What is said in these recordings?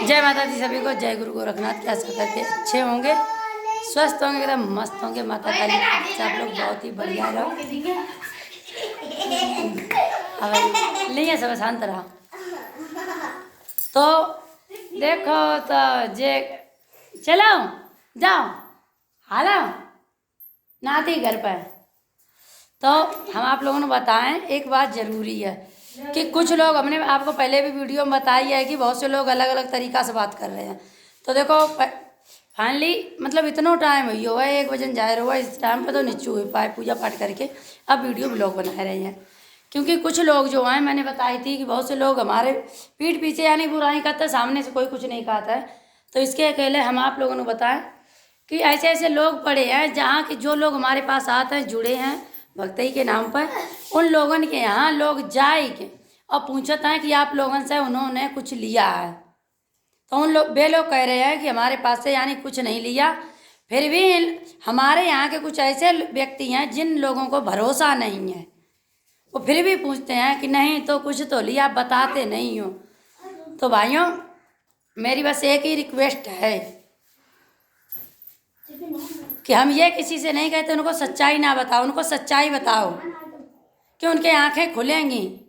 जय माता दी सभी को, जय गुरु गोरखनाथ। क्या सब करते अच्छे होंगे, स्वस्थ होंगे, एकदम मस्त होंगे। माता काली से आप लोग बहुत ही बढ़िया रहो। अब नहीं है, सब शांत रहा। तो देखो तो जे चलो जाओ हाला नाती घर पर। तो हम आप लोगों ने बताएं एक बात ज़रूरी है कि कुछ लोग, हमने आपको पहले भी वीडियो में बताई है कि बहुत से लोग अलग अलग तरीक़ा से बात कर रहे हैं। तो देखो फाइनली मतलब इतना टाइम हुई हुआ है, 1 बजे जाहिर हुआ, इस टाइम पे तो नीचू हुई पाए पूजा पाठ करके अब वीडियो ब्लॉग बना रहे हैं। क्योंकि कुछ लोग जो हैं, मैंने बताई थी कि बहुत से लोग हमारे पीठ पीछे यानी बुराई करते, सामने से कोई कुछ नहीं कहता है। तो इसके अकेले हम आप लोगों ने बताएं कि ऐसे ऐसे लोग पड़े हैं जहाँ के जो लोग हमारे पास आते हैं, जुड़े हैं भक्ति के नाम पर, उन लोगों के यहाँ लोग जाए के और पूछते हैं कि आप लोगों से उन्होंने कुछ लिया है। तो उन लोग वे लोग कह रहे हैं कि हमारे पास से यानी कुछ नहीं लिया। फिर भी हमारे यहाँ के कुछ ऐसे व्यक्ति हैं जिन लोगों को भरोसा नहीं है, वो फिर भी पूछते हैं कि नहीं तो कुछ तो लिया, बताते नहीं हो। तो भाइयों, मेरी बस एक ही रिक्वेस्ट है कि हम ये किसी से नहीं कहते उनको सच्चाई ना बताओ, उनको सच्चाई बताओ कि उनके आंखें खुलेंगी।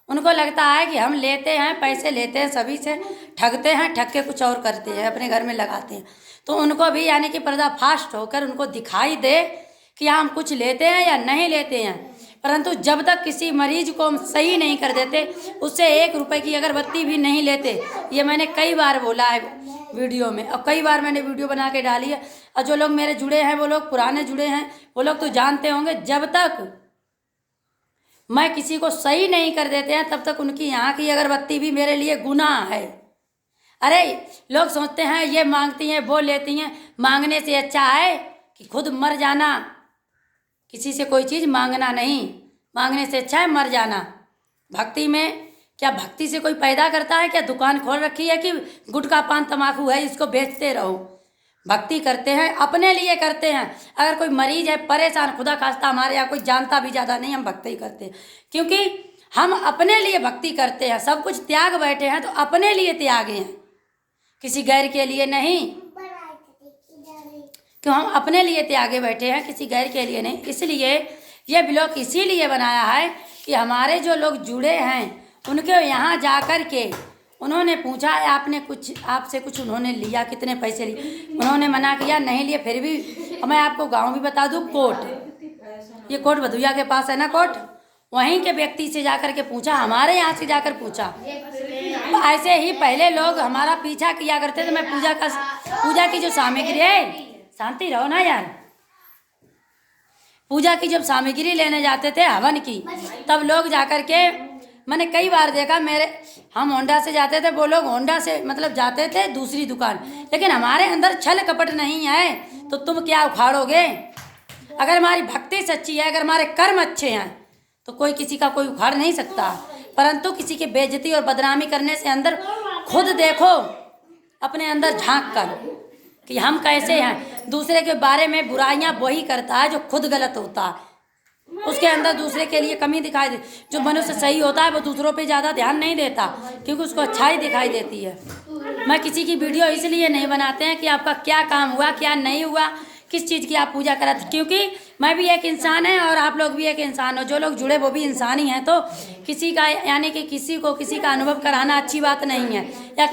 उनको लगता है कि हम लेते हैं, पैसे लेते हैं, सभी से ठगते हैं, ठग के कुछ और करते हैं, अपने घर में लगाते हैं। तो उनको भी यानी कि पर्दाफाश होकर उनको दिखाई दे कि हम कुछ लेते हैं या नहीं लेते हैं। परंतु जब तक किसी मरीज को हम सही नहीं कर देते, उससे 1 रुपए की अगरबत्ती भी नहीं लेते। ये मैंने कई बार बोला है वीडियो में, और कई बार मैंने वीडियो बना के डाली है। और जो लोग मेरे जुड़े हैं, वो लोग पुराने जुड़े हैं, वो लोग तो जानते होंगे, जब तक मैं किसी को सही नहीं कर देते हैं तब तक उनकी यहाँ की अगरबत्ती भी मेरे लिए गुनाह है। अरे लोग सोचते हैं ये मांगती हैं वो लेती हैं, मांगने से अच्छा है कि खुद मर जाना। किसी से कोई चीज़ मांगना नहीं, मांगने से अच्छा है मर जाना। भक्ति में क्या भक्ति से कोई पैदा करता है? क्या दुकान खोल रखी है कि गुटखा पान तम्बाकू है इसको बेचते रहो? भक्ति करते हैं, अपने लिए करते हैं। अगर कोई मरीज है, परेशान, खुदा खास्ता हमारे यहाँ कोई जानता भी ज़्यादा नहीं, हम भक्ति करते हैं क्योंकि हम अपने लिए भक्ति करते हैं। सब कुछ त्याग बैठे हैं तो अपने लिए त्यागे हैं, किसी गैर के लिए नहीं। क्यों? हम अपने लिए त्यागे बैठे हैं, किसी गैर के लिए नहीं। इसलिए ये ब्लॉग इसीलिए बनाया है कि हमारे जो लोग जुड़े हैं उनके यहाँ जा कर के उन्होंने पूछा है आपने कुछ, आपसे कुछ उन्होंने लिया, कितने पैसे लिए? उन्होंने मना किया, नहीं लिए। फिर भी मैं आपको गांव भी बता दूं, कोट, ये कोट भदुया के पास है ना कोट, वहीं के व्यक्ति से जाकर के पूछा, हमारे यहाँ से जाकर पूछा। तो ऐसे ही पहले लोग हमारा पीछा किया करते थे। मैं पूजा की जो सामग्री है, शांति रहो ना यार, पूजा की जब सामग्री लेने जाते थे हवन की, तब लोग जाकर के, मैंने कई बार देखा, हम होंडा से जाते थे, वो लोग होंडा से मतलब जाते थे दूसरी दुकान। लेकिन हमारे अंदर छल कपट नहीं है तो तुम क्या उखाड़ोगे? अगर हमारी भक्ति सच्ची है, अगर हमारे कर्म अच्छे हैं तो कोई किसी का कोई उखाड़ नहीं सकता। परंतु किसी की बेइज्जती और बदनामी करने से अंदर खुद देखो, अपने अंदर झांक कर कि हम कैसे हैं। दूसरे के बारे में बुराइयां वही करता है जो खुद गलत होता है, उसके अंदर दूसरे के लिए कमी दिखाई दे। जो मनुष्य सही होता है वो दूसरों पे ज़्यादा ध्यान नहीं देता क्योंकि उसको अच्छाई दिखाई देती है। मैं किसी की वीडियो इसलिए नहीं बनाते हैं कि आपका क्या काम हुआ, क्या नहीं हुआ, किस चीज़ की आप पूजा कराते, क्योंकि मैं भी एक इंसान है और आप लोग भी एक इंसान हो। जो लोग जुड़े वो भी इंसान ही हैं। तो किसी का यानी कि किसी को किसी का अनुभव कराना अच्छी बात नहीं है, या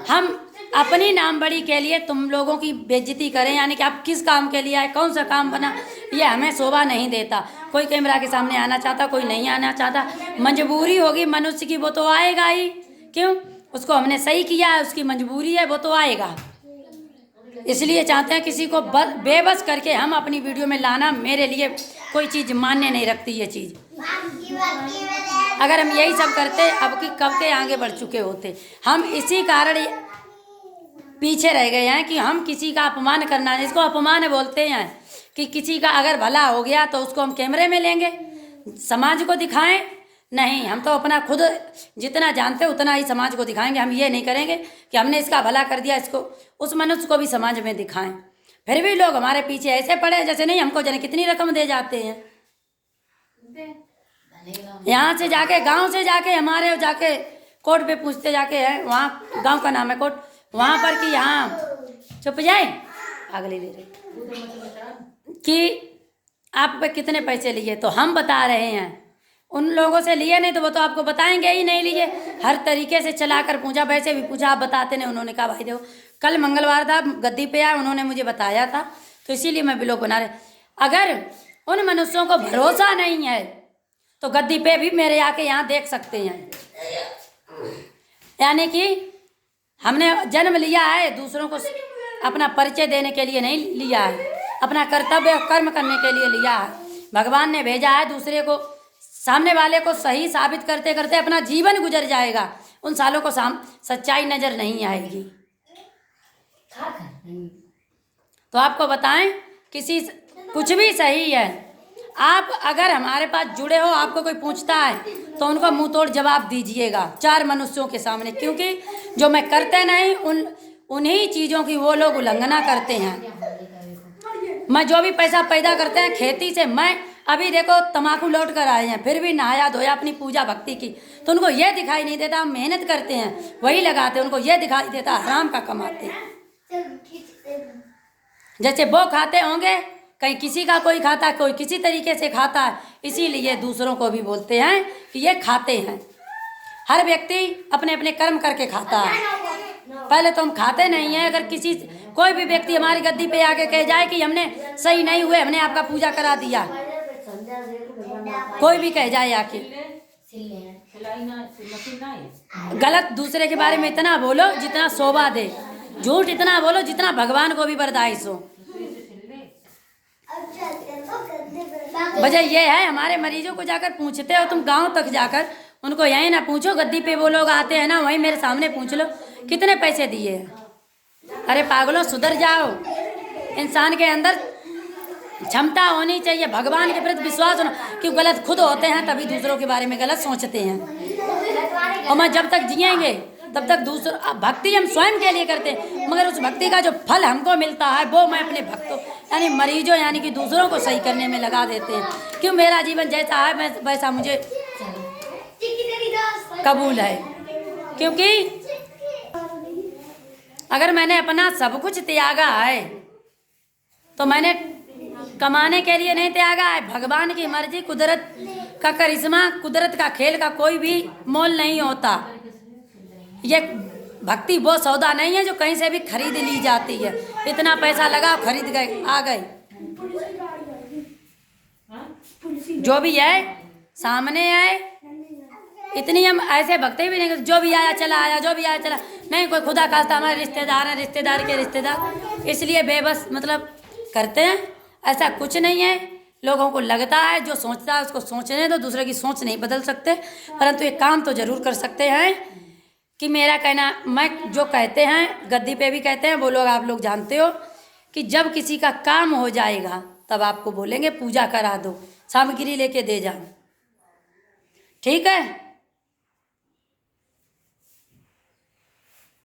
हम अपनी नाम बड़ी के लिए तुम लोगों की बेइज्जती करें, यानी कि आप किस काम के लिए आए, कौन सा काम बना, ये हमें शोभा नहीं देता। कोई कैमरा के सामने आना चाहता, कोई नहीं आना चाहता। मजबूरी होगी मनुष्य की, वो तो आएगा ही। क्यों? उसको हमने सही किया है, उसकी मजबूरी है, वो तो आएगा। इसलिए चाहते हैं किसी को बेबस करके हम अपनी वीडियो में लाना, मेरे लिए कोई चीज़ मान्य नहीं रखती ये चीज़। अगर हम यही सब करते अब कि कब के आगे बढ़ चुके होते। हम इसी कारण पीछे रह गए हैं कि हम किसी का अपमान करना, जिसको अपमान बोलते हैं कि किसी का अगर भला हो गया तो उसको हम कैमरे में लेंगे, समाज को दिखाएं। नहीं, हम तो अपना खुद जितना जानते हैं उतना ही समाज को दिखाएंगे। हम ये नहीं करेंगे कि हमने इसका भला कर दिया, इसको उस मनुष्य को भी समाज में दिखाएं। फिर भी लोग हमारे पीछे ऐसे पड़े जैसे नहीं हमको जाने कितनी रकम दे जाते हैं। यहाँ से जाके, गांव से जाके, हमारे जाके कोर्ट पे पूछते जाके है, वहाँ गांव का नाम है कोर्ट, वहाँ पर कि हाँ चुप जाए अगली ले रही कि आप पे कितने पैसे लिए, तो हम बता रहे हैं। उन लोगों से लिए नहीं तो वो तो आपको बताएंगे ही नहीं लिए। हर तरीके से चलाकर पूछा, वैसे भी पूछा आप बताते नहीं। उन्होंने कहा भाई देखो कल मंगलवार था, गद्दी पे आए, उन्होंने मुझे बताया था तो इसीलिए मैं ब्लॉग बना रहे। अगर उन मनुष्यों को भरोसा नहीं है तो गद्दी पे भी मेरे आके यहाँ देख सकते हैं। यानी कि हमने जन्म लिया है दूसरों को अपना परिचय देने के लिए नहीं लिया है, अपना कर्तव्य कर्म करने के लिए लिया है। भगवान ने भेजा है दूसरे को, सामने वाले को सही साबित करते करते अपना जीवन गुजर जाएगा। उन सालों को सच्चाई नजर नहीं आएगी। तो आपको बताएं किसी कुछ भी सही है, आप अगर हमारे पास जुड़े हो, आपको कोई पूछता है तो उनको मुंह तोड़ जवाब दीजिएगा 4 मनुष्यों के सामने, क्योंकि जो मैं करते नहीं उन्हीं चीज़ों की वो लोग उल्लंघना करते हैं। मैं जो भी पैसा पैदा करते हैं खेती से, मैं अभी देखो तम्बाकू लौट कर आए हैं, फिर भी नहाया धोया अपनी पूजा भक्ति की, तो उनको ये दिखाई नहीं देता हम मेहनत करते हैं वही लगाते, उनको ये दिखाई देता हराम का कमाते। जैसे वो खाते होंगे, कहीं किसी का कोई खाता, कोई किसी तरीके से खाता है, इसीलिए दूसरों को भी बोलते हैं कि ये खाते हैं। हर व्यक्ति अपने अपने कर्म करके खाता है। पहले तो हम खाते नहीं हैं। अगर कोई भी व्यक्ति हमारी गद्दी पे आके कह जाए कि हमने सही नहीं हुए, हमने आपका पूजा करा दिया, कोई भी कह जाए आके, गलत दूसरे के बारे में इतना बोलो जितना शोभा दे, झूठ इतना बोलो जितना भगवान को भी बर्दाश्त हो। वजह यह है हमारे मरीजों को जाकर पूछते हो तुम गांव तक जाकर, उनको यही ना पूछो गद्दी पे वो लोग आते हैं ना, वहीं मेरे सामने पूछ लो कितने पैसे दिए हैं। अरे पागलों सुधर जाओ। इंसान के अंदर क्षमता होनी चाहिए, भगवान के प्रति विश्वास होना, कि गलत खुद होते हैं तभी दूसरों के बारे में गलत सोचते हैं। और मैं जब तक जिएंगे तब तक दूसरों भक्ति हम स्वयं के लिए करते हैं, मगर उस भक्ति का जो फल हमको मिलता है वो मैं अपने भक्तों यानी मरीजों यानी कि दूसरों को सही करने में लगा देते हैं। क्यों मेरा जीवन जैसा है वैसा मुझे कबूल है, क्योंकि अगर मैंने अपना सब कुछ त्यागा है तो मैंने कमाने के लिए नहीं त्यागा है। भगवान की मर्जी, कुदरत का करिश्मा, कुदरत का खेल का कोई भी मोल नहीं होता। ये भक्ति वो सौदा नहीं है जो कहीं से भी खरीद ली जाती है। इतना पैसा लगा खरीद गए आ गए, जो भी है सामने आए। इतनी हम ऐसे भक्ति भी नहीं, जो भी आया चला आया, जो भी आया चला नहीं। कोई खुदा खास्ता हमारे रिश्तेदार हैं, रिश्तेदार के रिश्तेदार, इसलिए बेबस मतलब करते हैं। ऐसा कुछ नहीं है। लोगों को लगता है जो सोचता है उसको सोचने दो, दूसरे की सोच नहीं बदल सकते, परंतु एक काम तो जरूर कर सकते हैं कि मेरा कहना, मैं जो कहते हैं गद्दी पे भी कहते हैं, वो लोग आप लोग जानते हो कि जब किसी का काम हो जाएगा तब आपको बोलेंगे पूजा करा दो, सामग्री लेके दे जाओ, ठीक है।